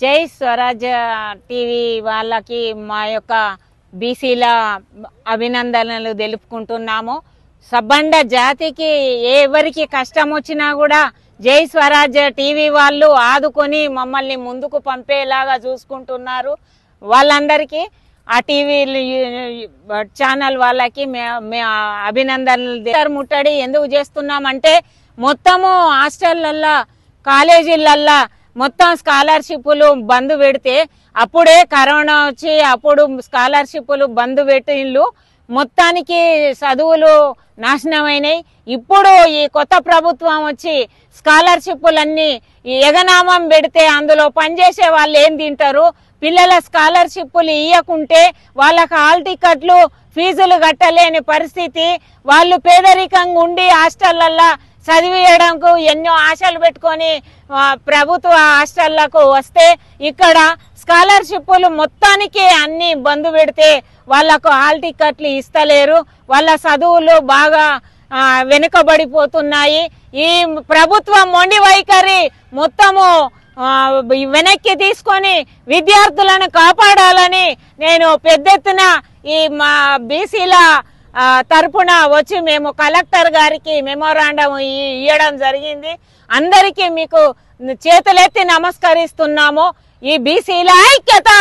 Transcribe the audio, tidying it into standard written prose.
జై స్వరాజ్ టీవీ వాళ్ళకి మా యొక్క బీసీల అభినందనలు తెలుపుకుంటున్నాము. సబ్బండ జాతికి ఎవరికి కష్టం వచ్చినా కూడా జై స్వరాజ్ టీవీ వాళ్ళు ఆదుకొని మమ్మల్ని ముందుకు పంపేలాగా చూసుకుంటున్నారు. వాళ్ళందరికీ ఆ టీవీ ఛానల్ వాళ్ళకి అభినందనలు. ముట్టడి ఎందుకు చేస్తున్నామంటే మొత్తము హాస్టళ్లల్లో కాలేజీలల్లో మొత్తం స్కాలర్షిప్లు బంద్ పెడితే అప్పుడే కరోనా వచ్చి అప్పుడు స్కాలర్షిప్లు బంద్ పెట్టిళ్ళు, మొత్తానికి చదువులు నాశనమైనాయి. ఇప్పుడు ఈ కొత్త ప్రభుత్వం వచ్చి స్కాలర్షిప్లన్నీ ఎగనామం పెడితే అందులో పనిచేసే వాళ్ళు ఏం తింటారు? పిల్లల స్కాలర్షిప్లు ఇవ్వకుంటే వాళ్ళకి హాల్ టికెట్లు ఫీజులు కట్టలేని పరిస్థితి. వాళ్ళు పేదరికంగా ఉండి హాస్టళ్లల్లో చదివేయడానికి ఎన్నో ఆశలు పెట్టుకొని ప్రభుత్వ హాస్టళ్లకు వస్తే ఇక్కడ స్కాలర్షిప్లు మొత్తానికి అన్ని బంద్ పెడితే వాళ్లకు హాల్ టికెట్లు ఇస్తలేరు. వాళ్ళ చదువులు బాగా వెనుకబడిపోతున్నాయి. ఈ ప్రభుత్వం మొండి వైఖరి మొత్తము వెనక్కి తీసుకొని విద్యార్థులను కాపాడాలని నేను పెద్ద ఎత్తున ఈ మా బీసీల తరపున వచ్చి మేము కలెక్టర్ గారికి మెమోరాండం ఇవ్వడం జరిగింది. అందరికీ మీకు చేతులెత్తి నమస్కరిస్తున్నాము. ఈ బీసీల ఐక్యత.